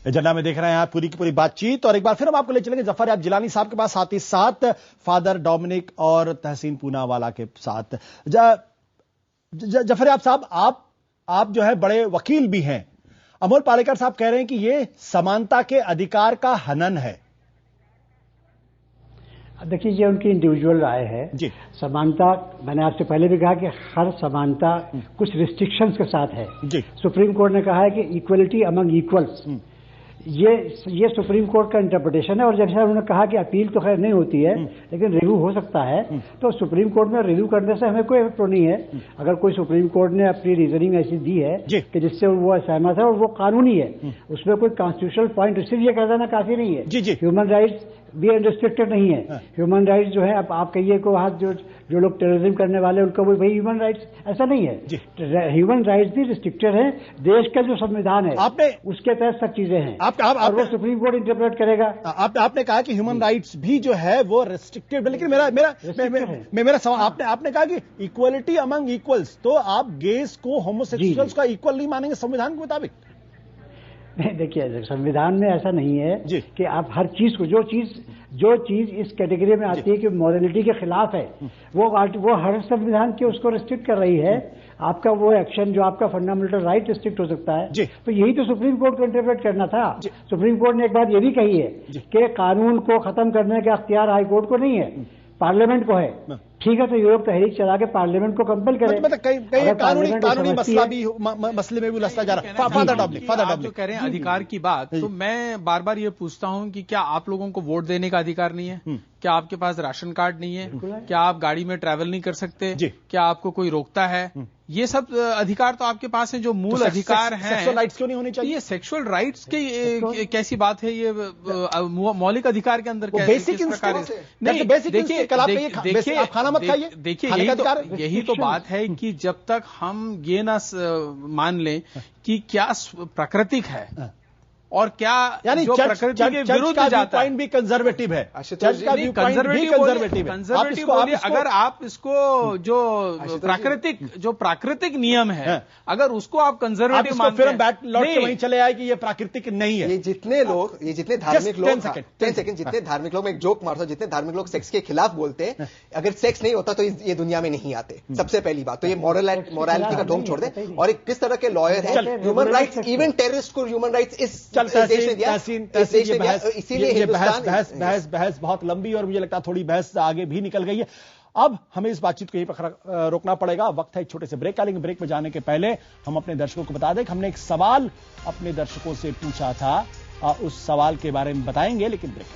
Agenda में देख रहे हैं आप पूरी की पूरी बातचीत, और एक बार फिर हम आपको ले चलेंगे जफर याब जिलानी साहब के पास, साथ ही साथ फादर डोमिनिक और तहसीन पूनावाला के साथ। जफर याब साहब, आप जो है बड़े वकील भी हैं। अमोल पालेकर साहब कह रहे हैं कि ये समानता के अधिकार का हनन है। देखिए, ये उनकी इंडिविजुअल राय है जी। समानता, मैंने आपसे पहले भी कहा कि हर समानता कुछ रिस्ट्रिक्शंस के साथ है जी। सुप्रीम कोर्ट ने कहा है कि इक्वलिटी अमंग इक्वल्स, ये सुप्रीम कोर्ट का इंटरप्रिटेशन है। और जैसे उन्होंने कहा कि अपील तो खैर नहीं होती है लेकिन रिव्यू हो सकता है, तो सुप्रीम कोर्ट में रिव्यू करने से हमें कोई तो नहीं है। अगर कोई सुप्रीम कोर्ट ने अपनी रीजनिंग ऐसी दी है कि जिससे वो सहमत है और वो कानूनी है, उसमें कोई कॉन्स्टिट्यूशनल पॉइंट सिर्फ ये कह देना काफी नहीं है। ह्यूमन राइट्स भी अनरिस्ट्रिक्टेड नहीं है। ह्यूमन राइट्स जो है, अब आप कहिए को वहां जो लोग टेररिज्म करने वाले उनका वो भाई ह्यूमन राइट्स, ऐसा नहीं है। ह्यूमन राइट्स भी रिस्ट्रिक्टेड है। देश का जो संविधान है उसके तहत सब चीजें हैं, और वो सुप्रीम कोर्ट इंटरप्रेट करेगा। आपने कहा कि ह्यूमन राइट्स भी जो है वो रिस्ट्रिक्टेड, लेकिन मेरा सवाल, आपने कहा कि इक्वलिटी अमंग इक्वल्स, तो आप गेस को होमोसेक्सुअल्स का इक्वल नहीं मानेंगे संविधान के मुताबिक? नहीं, देखिए, संविधान में ऐसा नहीं है कि आप हर चीज को, जो चीज इस कैटेगरी में आती है कि मॉरलिटी के खिलाफ है, वो हर संविधान के उसको रिस्ट्रिक्ट कर रही है। आपका वो एक्शन जो आपका फंडामेंटल राइट रिस्ट्रिक्ट हो सकता है, तो यही तो सुप्रीम कोर्ट को इंटरप्रेट करना था। सुप्रीम कोर्ट ने एक बात ये भी कही है कि कानून को खत्म करने का अख्तियार हाई कोर्ट को नहीं है, पार्लियामेंट को है। ठीक है, तो यूरोप तहरीक चला के पार्लियामेंट को कंपेल करे। मतलब कई कानूनी मसले में भी उलझता जा रहा है। फादर डोमिनिक जो कह रहे हैं अधिकार की बात, तो मैं बार बार ये पूछता हूं कि क्या आप लोगों को वोट देने का अधिकार नहीं है? क्या आपके पास राशन कार्ड नहीं है? क्या आप गाड़ी में ट्रैवल नहीं कर सकते? क्या आपको कोई रोकता है? ये सब अधिकार तो आपके पास है, जो मूल अधिकार हैं। सेक्सुअल राइट्स क्यों नहीं होनी चाहिए? ये सेक्सुअल राइट्स की कैसी बात है? ये मौलिक अधिकार के अंदर बेसिक प्रकार नहीं, देखिए खाना मत खाइए। देखिए, यही तो बात है कि जब तक हम ये ना मान लें कि क्या प्राकृतिक है और क्या यानी जो प्रकृति के विरुद्ध जाता है, भी कंजर्वेटिव है। कंजर्वेटिव बोलिए, अगर आप इसको जो प्राकृतिक नियम है, अगर उसको आप कंजर्वेटिव मानते हैं, बैट लौट के वहीं चले आए कि ये प्राकृतिक नहीं है। ये जितने धार्मिक लोग 10 सेकंड, जितने धार्मिक लोग, मैं एक जोक मारता हूं, जितने धार्मिक लोग सेक्स के खिलाफ बोलते हैं, अगर सेक्स नहीं होता तो ये दुनिया में नहीं आते। सबसे पहली बात तो ये मोरालिटी का ढोंग छोड़ दे। और एक किस तरह के लॉयर है, ह्यूमन राइट्स, इवन टेररिस्ट को ह्यूमन राइट्स इस बहस बहुत लंबी, और मुझे लगता है थोड़ी बहस आगे भी निकल गई है। अब हमें इस बातचीत को यहीं पर रोकना पड़ेगा। वक्त है एक छोटे से ब्रेक का, लेकिन ब्रेक में जाने के पहले हम अपने दर्शकों को बता दें कि हमने एक सवाल अपने दर्शकों से पूछा था, उस सवाल के बारे में बताएंगे, लेकिन ब्रेक